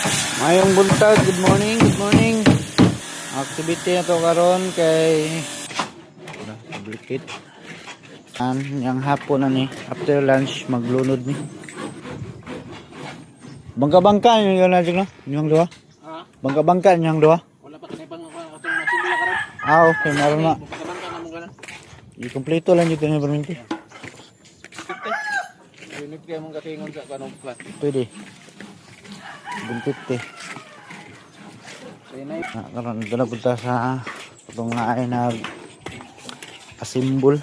Mayong buntag, good morning, good morning. Activity na to karon kay publicate. Yang hapon na ni, after lunch maglunod ni. Bangka-bangka niyo na jud no? Yung duha? Ha? Bangka-bangka yung duha? Wala pa kanay pang atong masimula karon. Okay, meron na. Bangka na mo ganan. I-kompleto lang yung perminti. Unit kay mong katingon sa kanong class. Pwede. 150. Kay nay. Karon dala punta sa itong nga ay nag asimbol.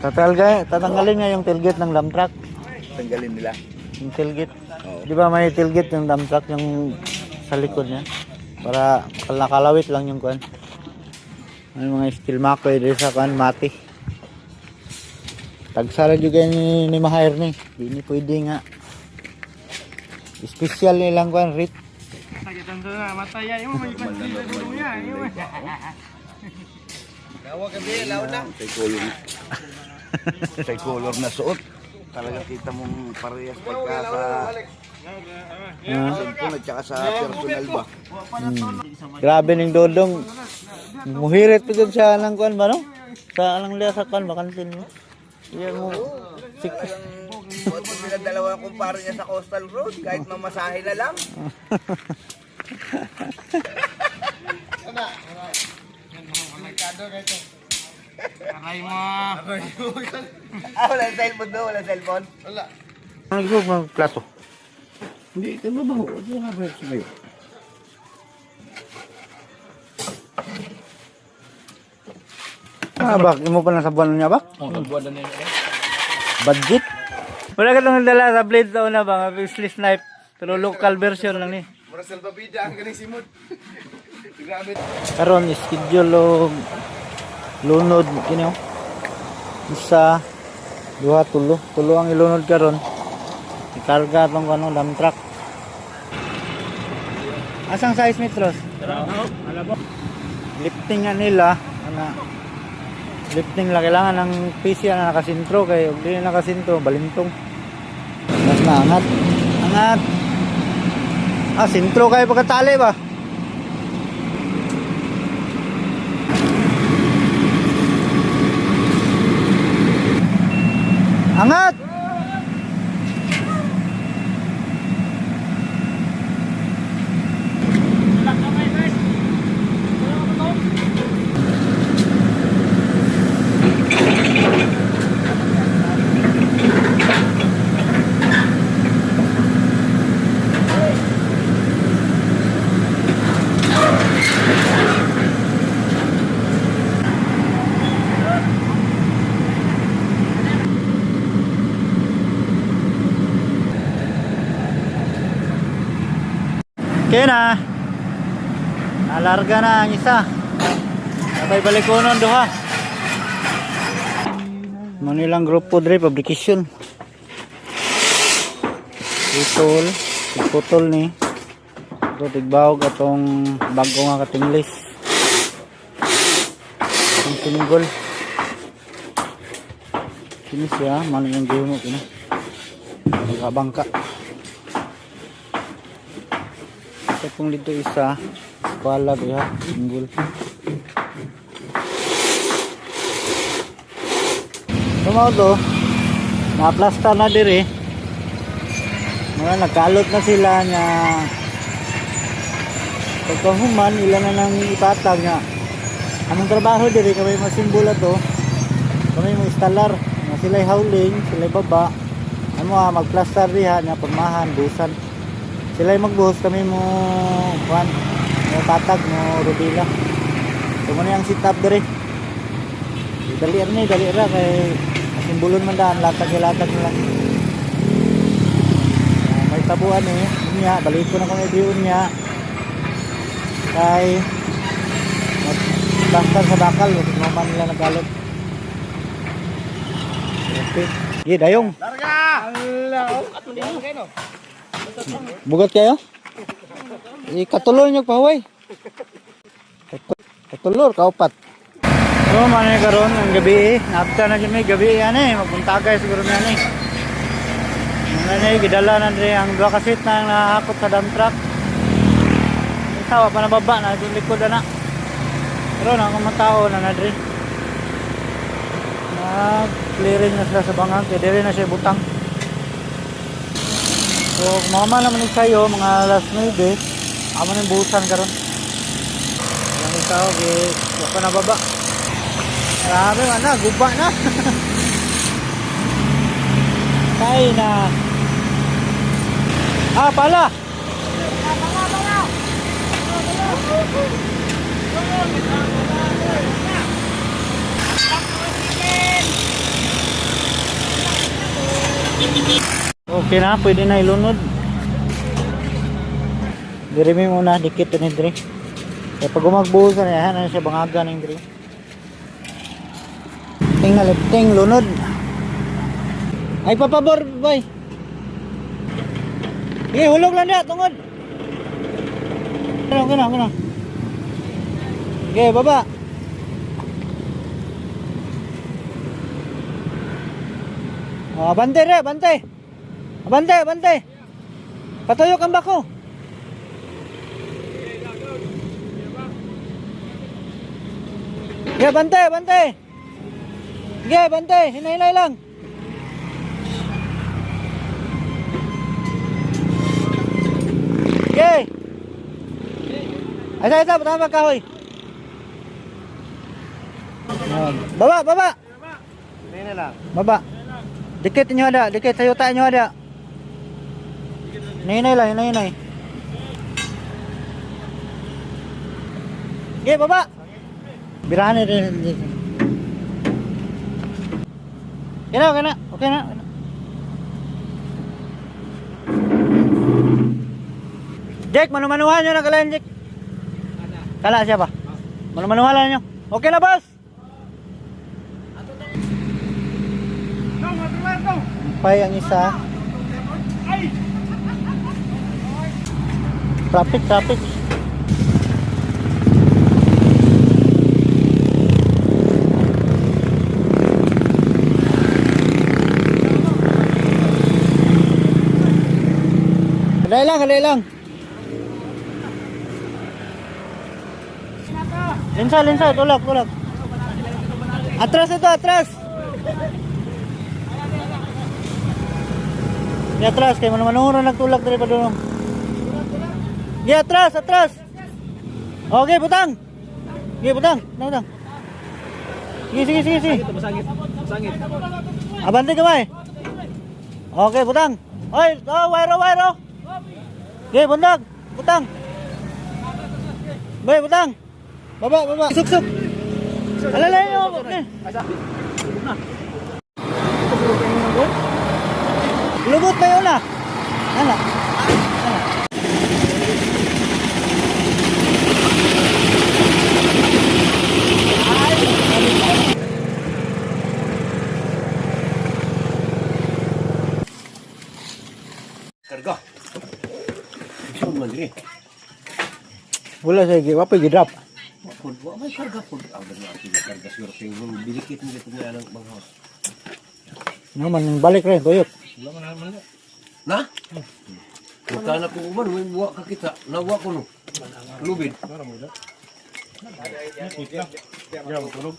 Tatanggalin nga yung tailgate ng dump truck. Tanggalin nila. Yung tailgate. Di ba may tailgate yung dump truck yung sa likod niya? Para nakalawit lang yung kuan. May mga steel makoy dito sa kuan mati. Tagsara juga ni ma-hire ni. Di ni pwede nga. Special nilang kuan rate. Sakitan to na mataya mo may pansin sa dulo niya. Dawa ka bi laon na. Kay color na suot. Talaga kita mong parehas pagka sa cellphone at saka sa personal ba. Grabe ning dodong. Muhirit pa dyan siya ng kuan ba no? Sa alang liya sa kuan bakantin mo. Iyan mo. Buot mo sila dalawa kumpara niya sa coastal road kahit mamasahe na lang. Aray mo. Wala cellphone do, wala cellphone. Wala. Ano gusto mo plato? Hindi, ito mabaho. Ito nga ba sa kayo? Bak, imo pa na sa buwan niya bak? Oh, buwan na niya. Budget? Wala ka itong dala sa blade sa una ba? Wishlist knife. Pero local version lang ni. Mura salbabida ang galing simod. Grabe. Karon schedule og lunod kini oh. Isa, duha, tulo. Tulo ang ilunod karon. Ikarga tong ano dump truck. Asang size metros? Lifting nga nila, ana. Lifting lang kailangan ng PC na nakasintro kay ug di nakasintro balintong. Mas na angat. Angat. Sintro kay pagkatali ba? Angat. Okay na. Nalarga na ang isa. Sabay balikonon duha. Manilang grupo dre publication. Putol ni. Ito tigbawog atong bago nga katinglis. Ang single. Sini siya, mano yung gimo kina. Bangka-bangka. Kung dito isa palag ya unggul tumaw to na-plaster na diri mga nagkalot na sila nga pagkahuman ilan na nang ipatag nga among trabaho diri kami masimbolo to kami mo installer nga sila'y howling sila'y baba amo mag-plaster diha nga pagmahan busan sila magbuhos kami mo kuan mo patag mo rodila so mo yang sit up dire dali ra kay simbulon man daan latag na lang may tabuan niya balik ko na kami diyon niya kay plaster sa bakal man nila nagalot okay dayong Larga! Allah! At mo kayo no. Bugat kayo? Ikatulor nyo pa huway. Katulor, kaupat. So, manay karon ang gabi napita na kami gabi yan magpunta guys siguro na Nanay, gidala na rin ang dua kasit na nakakot sa dump truck. Tawa pa na baba na yung likod na. Pero na kung matao na rin. Nag-clearing na sila sa bangang, kaya rin na siya butang. So, kung mga naman sa'yo, mga last 9, ama na yung buhusan karon. Yung ikaw, huwag pa na baba. Grabe man na, guba na. Kaya na. Ah, pala. Okay na, pwede na ilunod. Dirimi muna, dikit ni Dre. Kaya pag umagbuhos na yan, ano siya bangaga ng Dre. Ting na lifting, lunod. Ay, papabor, boy. Sige, hulog lang niya, tungod. Gana. Sige, baba. Bantay rin, bantay. Bantay. Patuyok ang bako. Sige, bantay. Sige, bantay. Hinay-hinay lang. Sige. Asa, tama kahoy. Baba. Hindi na lang. Baba. Dikit nyo ada, dikit sayuta nyo ada. Hinay lang. Sige, baba. Birahan rin. Kena. Okay na. Jack, manu-manuhan nyo na kalayan, Jack. Kala siya ba? Manu-manuhan nyo. Okay na, boss. Pay ang isa. Traffic. Kalay lang. Lensa, tulak. Atras. Di atras, kaya manuhura nagtulak dari pa doon. Di atras. Okay, butang. Sige. Masangit. Abante kamay. Okay, butang. Oy, wairo. Okay, butang. Bay, butang. Baba. Suk. Alalay nyo. Okay. Lugot na yun na. Ano? Karga. Saan man dire? Wala sige, wapay gidrop. Wa may karga pud ang karga siguro kay bilikit ni dito nga ng mga house. Naman balik rin, tuyok. Wala man naman. Na? Bukan na ko man, may buwa ka kita. Nawa ko no. Lubid. Para mo da. Kita. Ya, tulog.